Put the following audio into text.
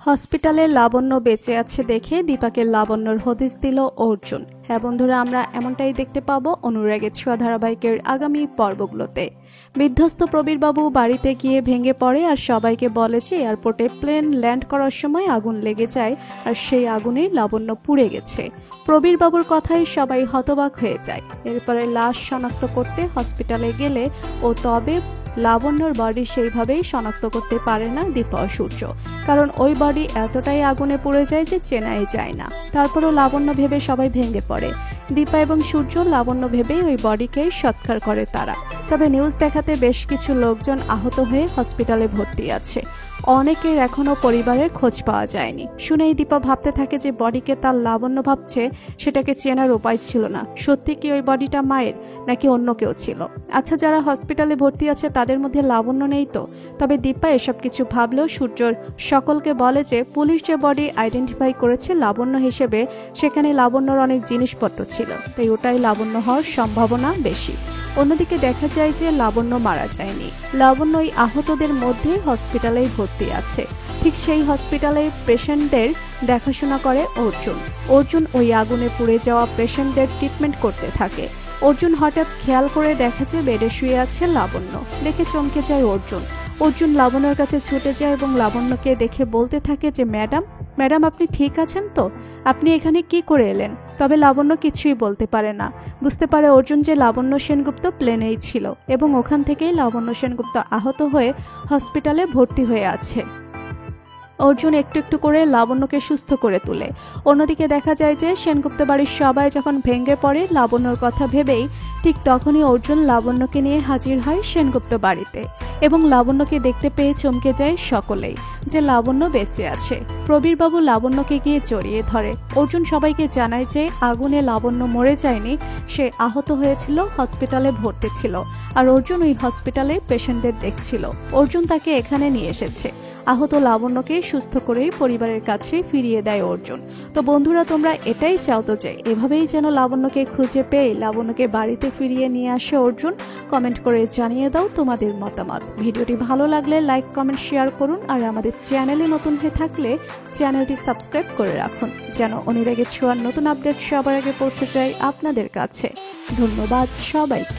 হসপিটালে লাবণ্য বেঁচে আছে দেখে দীপাকে লাবণ্যর হদিস দিল অর্জুন। হ্যাঁ বন্ধুরা, আমরা এমনটাই দেখতে পাবো অনুরাগের ছোঁয়া ধারাবাহিকের আগামী পর্বগুলোতে। বিধ্বস্ত প্রবীরবাবু বাড়িতে গিয়ে ভেঙে পড়ে আর সবাইকে বলে যে এয়ারপোর্টে প্লেন ল্যান্ড করার সময় আগুন লেগে যায় আর সেই আগুনে লাবণ্য পুড়ে গেছে। প্রবীরবাবুর কথায় সবাই হতবাক হয়ে যায়। এরপরে লাশ শনাক্ত করতে হসপিটালে গেলে তবে লাবণ্যর বডি সেইভাবেই শনাক্ত করতে পারে না দীপা ও সূর্য, কারণ ওই বডি এতটাই আগুনে পুড়ে যায় যে চেনাই যায় না। তারপরও লাবণ্য ভেবে সবাই ভেঙে পড়ে। দীপা এবং সূর্য লাবণ্য ভেবেই ওই বডিকে সৎকার করে তারা। তবে নিউজ দেখাতে বেশ কিছু লোকজন আহত হয়ে হসপিটালে ভর্তি আছে। অনেকের এখনো পরিবারের খোঁজ পাওয়া যায়নি। শুনেই দীপা ভাবতে থাকে যে বডিকে তার লাবণ্য ভাবছে, সেটাকে চেনার উপায় ছিল না। সত্যি কি ওই বডিটা মায়ের নাকি অন্য কেউ ছিল? আচ্ছা, যারা হসপিটালে ভর্তি আছে তাদের মধ্যে লাবণ্য নেই তো? তবে দীপা এসব কিছু ভাবলেও সূর্যর সকলকে বলে যে পুলিশ যে বডি আইডেন্টিফাই করেছে লাবণ্য হিসেবে, সেখানে লাবণ্যর অনেক জিনিসপত্র ছিল, তাই ওটাই লাবণ্য হওয়ার সম্ভাবনা বেশি। অন্যদিকে দেখা যায় যে লাবণ্য মারা যায়নি। লাবণ্য ওই আহতদের মধ্যে হসপিটালেই ভর্তি আছে। ঠিক সেই হসপিটালে পেশেন্টদের দেখাশোনা করে অর্জুন ওই আগুনে পুড়ে যাওয়া পেশেন্টদের ট্রিটমেন্ট করতে থাকে। অর্জুন হঠাৎ খেয়াল করে দেখে যে বেডে শুয়ে আছে লাবণ্য। দেখে চমকে যায় অর্জুন লাবণ্যর কাছে ছুটে যায় এবং লাবণ্যকে দেখে বলতে থাকে যে ম্যাডাম আপনি ঠিক আছেন তো? আপনি এখানে কি করে এলেন? তবে লাবণ্য কিছুই বলতে পারে না। বুঝতে পারে অর্জুন যে লাবণ্য সেনগুপ্ত প্লেনেই ছিল এবং ওখান থেকেই লাবণ্য সেনগুপ্ত আহত হয়ে হসপিটালে ভর্তি হয়ে আছে। অর্জুন একটু একটু করে লাবণ্যকে সুস্থ করে তোলে। অন্যদিকে দেখা যায় যে সেনগুপ্ত বাড়ির সবাই যখন ভেঙে পড়ে লাবণ্যর কথা ভেবেই, ঠিক তখনই অর্জুন লাবণ্যকে নিয়ে হাজির হয় সেনগুপ্ত বাড়িতে এবং লাবণ্যকে দেখতে পেয়ে চমকে যায় সকলেই যে লাবণ্য বেঁচে আছে। প্রবীরবাবু লাবণ্যকে গিয়ে জড়িয়ে ধরে। অর্জুন সবাইকে জানায় যে আগুনে লাবণ্য মরে যায়নি, সে আহত হয়েছিল, হসপিটালে ভর্তি ছিল আর অর্জুন ওই হসপিটালে পেশেন্টদের দেখছিল। অর্জুন তাকে এখানে নিয়ে এসেছে। আহত লাবণ্যকে সুস্থ করেই পরিবারের কাছে ফিরিয়ে দেয় অর্জুন। তো বন্ধুরা, তোমরা এটাই চাও তো যে এভাবেই যেন লাবণ্যকে খুঁজে পেয়ে লাবণ্যকে বাড়িতে ফিরিয়ে নিয়ে আসে অর্জুন? কমেন্ট করে জানিয়ে দাও তোমাদের মতামত। ভিডিওটি ভালো লাগলে লাইক, কমেন্ট, শেয়ার করুন আর আমাদের চ্যানেলে নতুন হয়ে থাকলে চ্যানেলটি সাবস্ক্রাইব করে রাখুন, যেন অনুরাগের ছোঁয়ার নতুন আপডেট সবার আগে পৌঁছে যায় আপনাদের কাছে। ধন্যবাদ সবাইকে।